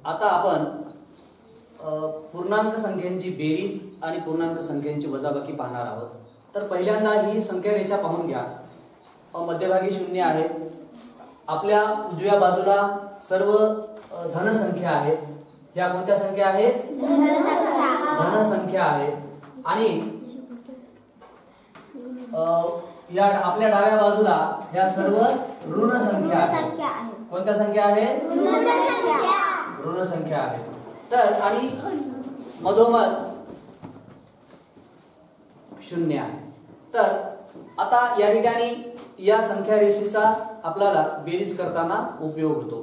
आता आपण पूर्णांक संख्यांची बेरीज आणि पूर्णांक संख्यांची वजाबाकी पाहणार आहोत। तर पहिल्यांदा ही संख्या रेषा पाहून घ्या। मध्यभागी शून्य आहे। आपल्या उजव्या बाजूला सर्व धन संख्या आहेत। ह्या कोणत्या संख्या आहेत? धन संख्या आहेत। आणि या आपल्या डाव्या बाजूला ह्या सर्व ऋण संख्या आहेत। कोणत्या संख्या आहेत? ऋण संख्या आहेत। तर आणि मधोमध शून्य आहे। तर आता या ठिकाणी या संख्या रेषेचा आपल्याला बेरीज करताना उपयोग होतो।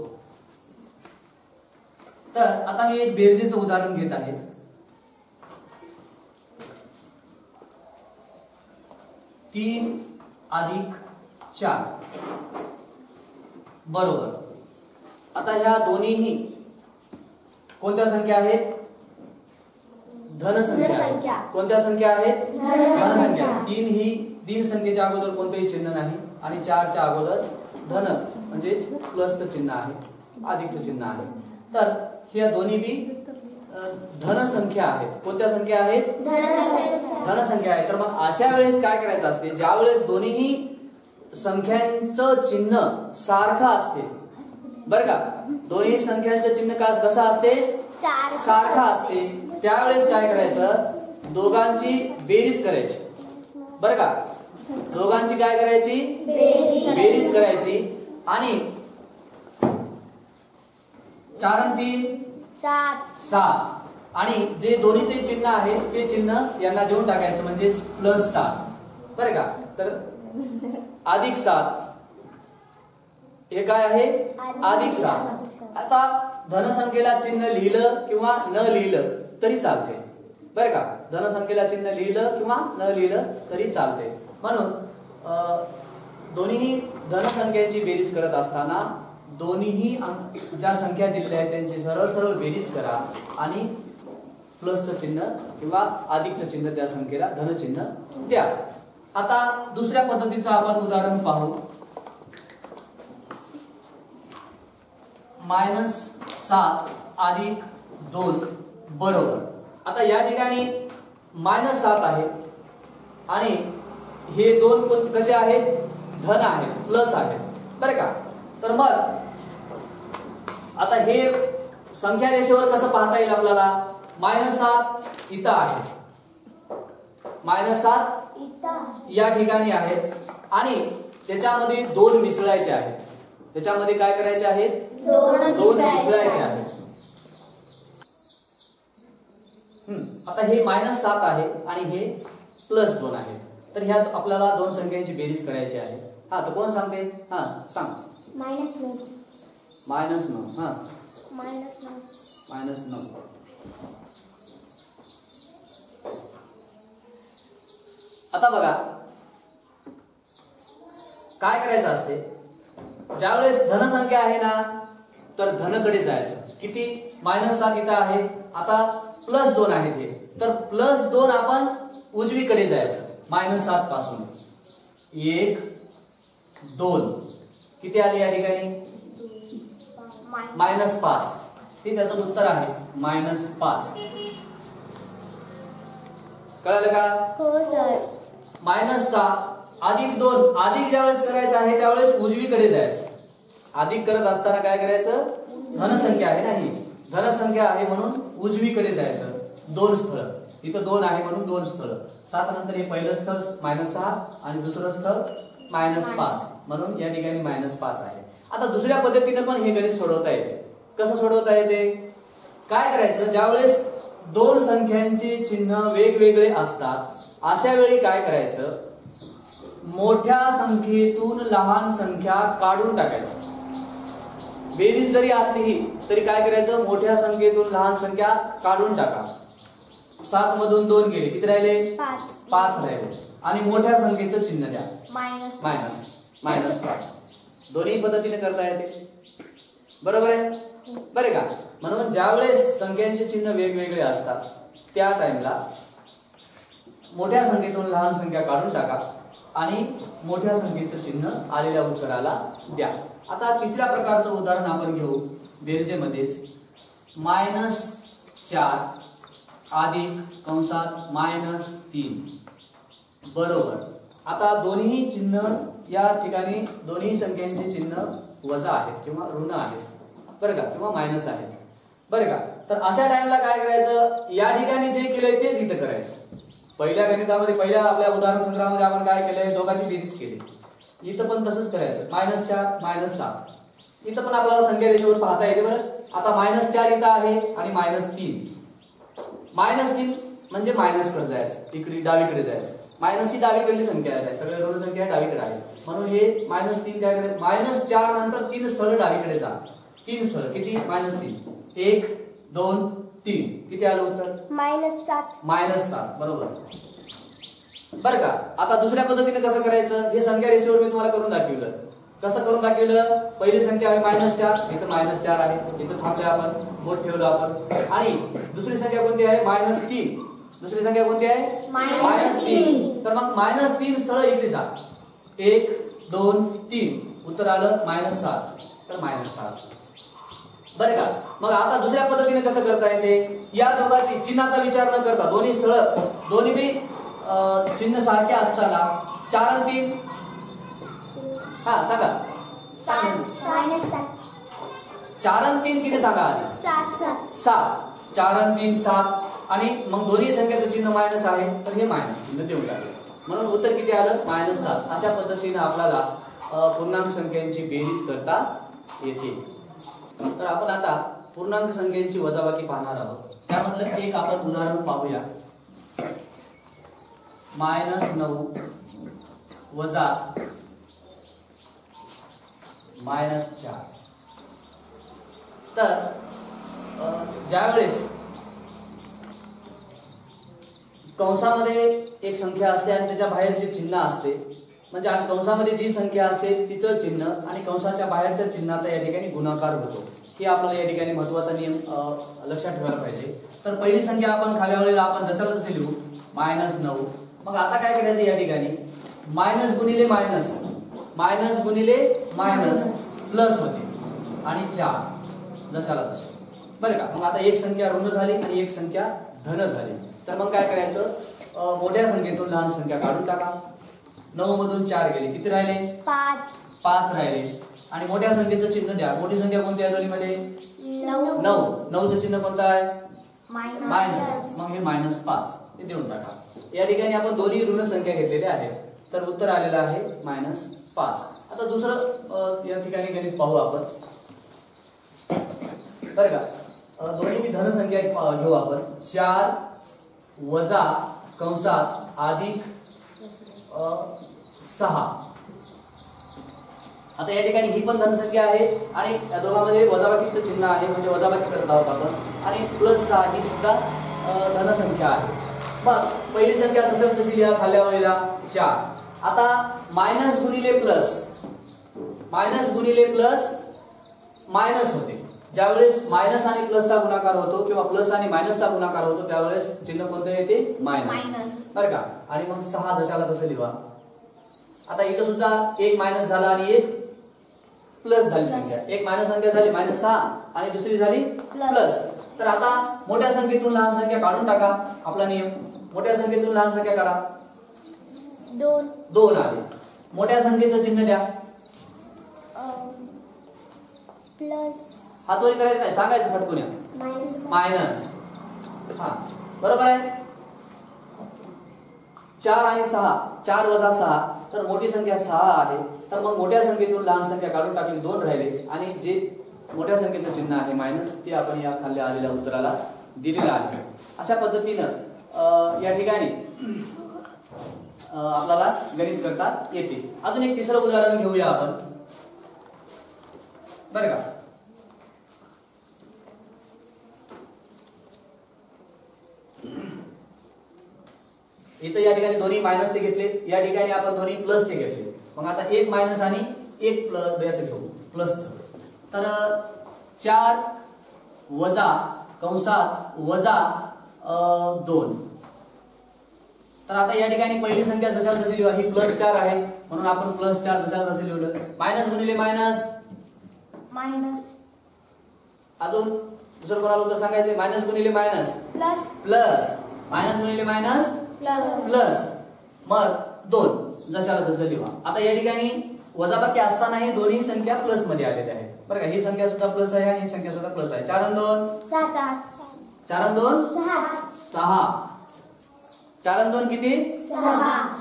तर आता मी एक बेरजेचं उदाहरण घेत आहे। 3 अधिक 4 बरोबर। आता ह्या दोन्हीही कोणत्या संख्या आहेत? धन संख्या। कोणत्या संख्या आहेत? धन संख्या। 3 ही तीन संख्येच्या अगोदर कोणतेही चिन्ह नाही आणि 4 च्या अगोदर धन म्हणजे प्लसचं चिन्ह आहे, अधिकचं चिन्ह आहे। तर ह्या दोन्ही बी धन संख्या आहेत। कोणत्या संख्या आहेत? धन संख्या आहे। तर मग अशा वेळेस काय करायचं असते? ज्या वेळेस दोन्ही संख्यांचं चिन्ह सारखं असते बरं का, दोन्ही संख्यांचं चिन्ह कसं असते? सारखं असते। त्यावेळेस काय करायचं? दोघांची बेरीज करायची बरं का। दोघांची काय करायची? बेरीज करायची। आणि 4 आणि 3 7 आणि जे दोन्हीचे चिन्ह आहे ते चिन्ह यांना देऊन टाकायचं म्हणजे +7 बरं का। तर अधिक 7 हे काय आहे? अधिक 7। आता धनसंख्येला चिन्ह लिहिलं किंवा न लिहिलं तरी चालते बरं का। धनसंख्येला चिन्ह लिहिलं किंवा न लिहिलं तरी चालते। म्हणून दोन्ही धनसंख्यांची बेरीज करत असताना दोन्हीही ज्या संख्या दिलेल्या आहेत त्यांची सरळ सरळ बेरीज करा आणि प्लसचं चिन्ह किंवा अधिकचं चिन्ह त्या संख्येला धन चिन्ह द्या। आता दुसऱ्या पद्धतीचं आपण उदाहरण पाहू। -7 अधिक 2 बरोबर। आता या ठिकाणी -7 आहे आणि हे दोन कसे आहेत? धन आहेत, प्लस आहेत बरं का। तर मग आता हे संख्या रेषेवर कसं पाहता येईल आपल्याला? -7 इथं आहे, -7 या ठिकाणी आहेत आणि त्याच्यामध्ये 2 मिसळायचे आहेत। त्याच्यामध्ये काय करायचे आहेत? 2 मिसळायचे आहेत। आता हे -7 आहे आणि हे +2 आहे। तर ह्यात आपल्याला दोन संख्यांची बेरीज करायची आहे। हा तर कोण सांगते? हा सांग। -9 -9 हा -9 आता बघा काय करायचं असते? ज्यावेळेस धनसंख्या आहे ना तर धनकडे जायचं। किती? -7 इथं आहे, आता +2 आहेत हे, तर +2 आपण उजवीकडे जायचं -7 पासून। 1 2 किती आले या ठिकाणी? -5। ते त्याचं उत्तर आहे -5। कळलं का? हो सर। -7 अधिक 2 अधिक ज्यावेळेस करायचं आहे त्यावेळेस उजवीकडे जायचं। अधिक करत असताना काय करायचं? धनसंख्या आहे ना, ही धनसंख्या आहे म्हणून उजवीकडे जायचं। 2 स्थळ इथं 2 आहे म्हणून 2 स्थळ। 7 नंतर हे पहिलं स्थळ -6 आणि दुसरं स्थळ -5 म्हणून या ठिकाणी -5 आहे। आता दुसऱ्या पद्धतीने पण हे गणित सोडवता येते। कसं सोडवता येते? काय करायचं? ज्यावेळेस 2 संख्यांचे चिन्ह वेगवेगळे असतात अशा वेळी काय करायचं? मोठ्या संख्येतून लहान संख्या काढून टाकायचं। बेरीज जरी असली तरी काय करायचं? मोठ्या संख्येतून लहान संख्या काढून टाका। 7 मधून 2 गेले, किती राहिले? 5 राहिले आणि मोठ्या संख्येचं चिन्ह द्या -5। दोन्ही पद्धतीने करता येते बरोबर आहे बरे का। म्हणून ज्यावेळेस संख्यांचे चिन्ह वेगवेगळे असतात त्या टाइमला मोठ्या संख्येतून लहान संख्या काढून टाका आणि मोठ्या संख्येचं चिन्ह आलेल्या उत्तराला द्या। आता तिसऱ्या प्रकारचं उदाहरण आपण घेऊ बेरजेमध्येच। -4 अधिक कंसात -3 बरोबर. आता दोन्ही चिन्ह या ठिकाणी दोन्ही संख्यांचे चिन्ह वजा आहेत किंवा ऋण आहेत बरं का, किंवा मायनस आहेत बरं का. तर अशा टाइमला काय करायचं, या ठिकाणी जे केलंय तेच इथं करायचं. पहिल्या गणितामध्ये पहिल्या आपल्या उदाहरण संग्रहामध्ये आपण काय केलंय, दोघांची बेरीज केली. इथं पण तसंच करायचं. -4 -7 इथं पण आपल्याला संख्या रेषेवर पाहता येते बरं. आता -4 इथं आहे आणि -3 म्हणजे मायनस कडे जायचं, इकडे डावीकडे जायचं. मायनस ही डावीकडली संख्या आहे, सगळे ऋण संख्या डावीकडे आहे म्हणून हे -3 काय करायचं, -4 नंतर 3 स्थळ डावीकडे जा. 3 स्थळ किती, -3 1 2 3 किती आलं उत्तर, -7 बरोबर बरं का. आता दुसऱ्या पद्धतीने कसं करायचं, हे संख्या रेषेवर मी तुम्हाला करून दाखवलं. कसं करून दाखवलं, पहिली संख्या आहे -4, इथं -4 आहे, इथं थांबले आपण, बोट ठेवलं आपण. आणि दुसरी संख्या कोणती आहे, -3. दुसरी संख्या कोणती आहे, -3. तर मग -3 स्थळ इकडे जा. 1 2 3 उत्तर आलं -7. तर -7 बरं का. मग आता दुसऱ्या पद्धतीने कसं करता येते, या दोघांची चिन्हाचा विचार न करता दोन्ही स्थळ दोन्ही बी चिन्ह सारखे असताना 4 आणि 3 हा सांगा, 4 आणि 3 किती सांगा आधी, 7. 4 आणि 3 7 आणि मग दोन्ही संख्याचं चिन्ह मायनस आहे तर हे मायनस चिन्ह देऊन टाकले म्हणून उत्तर किती आलं, -7. अशा पद्धतीने आपल्याला पूर्णांक संख्यांची बेरीज करता येते. तर आपण आता पूर्णांक संख्यांची वजाबाकी पाहणार आहोत. त्यामधलं एक आपण उदाहरण पाहूया. -9 वजा -4. तर ज्यावेळेस कंसामध्ये एक संख्या असते आणि त्याच्या बाहेर जे चिन्ह असते, म्हणजे कंसामध्ये जी संख्या असते तिचं चिन्ह आणि कंसाच्या बाहेरच्या चिन्हाचा या ठिकाणी गुणाकार होतो. हे आपल्याला या ठिकाणी महत्त्वाचा नियम लक्षात ठेवायला पाहिजे. तर पहिली संख्या आपण खाल्या वेळेला आपण जसाला तसे लिहू -9. मग आता काय करायचं, या ठिकाणी मायनस गुणिले मायनस प्लस होते आणि 4 जशाला तसे बरं का. मग आता एक संख्या ऋण झाली आणि एक संख्या धन झाली. तर मग काय करायचं, मोठ्या संख्येतून लहान संख्या काढून टाका. 9 मधून 4 गेले, किती राहिले, 5 राहिले. आणि मोठ्या संख्येचं चिन्ह द्या. मोठी संख्या कोणती आहे दोन्हीमध्ये, 9. 9चं चिन्ह कोणतं आहे, मायनस. मग हे -5 हे देऊन टाका. या ठिकाणी आपण दोन्ही ऋण संख्या घेतलेल्या आहेत तर उत्तर आलेलं आहे -5. आता दुसरं या ठिकाणी गणित पाहू आपण बरं का. दोन्ही धन संख्या घेऊ आपण. 4 वजा कंसात अधिक 6. आता या ठिकाणी ही पण धनसंख्या आहे आणि या दोघांमध्ये वजाबाकीचं चिन्ह आहे म्हणजे वजाबाकी करत आहोत आपण. आणि +6 ही सुद्धा धनसंख्या आहे. मग पहिली संख्या असेल तशी लिहा खाल्या वेळेला 4. आता मायनस गुणिले प्लस मायनस होते. ज्यावेळेस मायनस आणि प्लसचा गुणाकार होतो किंवा प्लस आणि मायनसचा गुणाकार होतो त्यावेळेस चिन्ह कोणतं येते, मायनस बरं का. आणि मग 6 जशाला तसं लिहा. आता इथं सुद्धा एक मायनस झाला आणि एक प्लस झाली संख्या. एक मायनस संख्या झाली -6 आणि दुसरी झाली प्लस. तर आता मोठ्या संख्येतून लहान संख्या काढून टाका. आपला नियम, मोठ्या संख्येतून लहान संख्या काढा. 2 आले. मोठ्या संख्येचं चिन्ह द्या. प्लस हातवरी करायचं नाही, सांगायचं फटकून या. मायनस. हा बरोबर आहे. 4 आणि 6, 4 वजा 6 तर मोठी संख्या 6 आहे. तर मग मोठ्या संख्येतून लहान संख्या काढून टाकली, 2 राहिले आणि जे मोठ्या संख्येचं चिन्ह आहे मायनस ते आपण या खाली आलेल्या उत्तराला दिलेलं आहे. अशा पद्धतीनं या ठिकाणी आपल्याला गणित करता येते. अजून एक तिसरं उदाहरण घेऊया आपण बरं का. इथं या ठिकाणी दोन्ही मायनसचे घेतले, या ठिकाणी आपण दोन्ही प्लसचे घेतले. मग आता एक मायनस आणि एक प्लस याचं घेऊ, प्लसचं. तर 4 वजा कंसात वजा 2. तर आता या ठिकाणी पहिली संख्या जशाला तशी लिहा. ही +4 आहे म्हणून आपण +4 जशाला तसे लिहिलं. मायनस गुणिले मायनस, मायनस. अजून दुसरं कोणाला उत्तर सांगायचे मायनस गुणिले मायनस प्लस प्लस मायनस गुणिले मायनस प्लस प्लस मग 2 जशाला तसं लिहा. आता या ठिकाणी वजाबाकी असतानाही दोन्ही संख्या प्लस मध्ये आलेल्या आहेत बरं का. ही संख्या सुद्धा प्लस आहे आणि ही संख्या सुद्धा प्लस आहे. 4 आणि 2 6 4 आणि 2 6 6 4 आणि 2 किती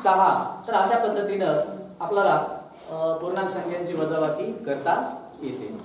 6. तर अशा पद्धतीनं आपल्याला पूर्णांक संख्यांची वजाबाकी करता येते.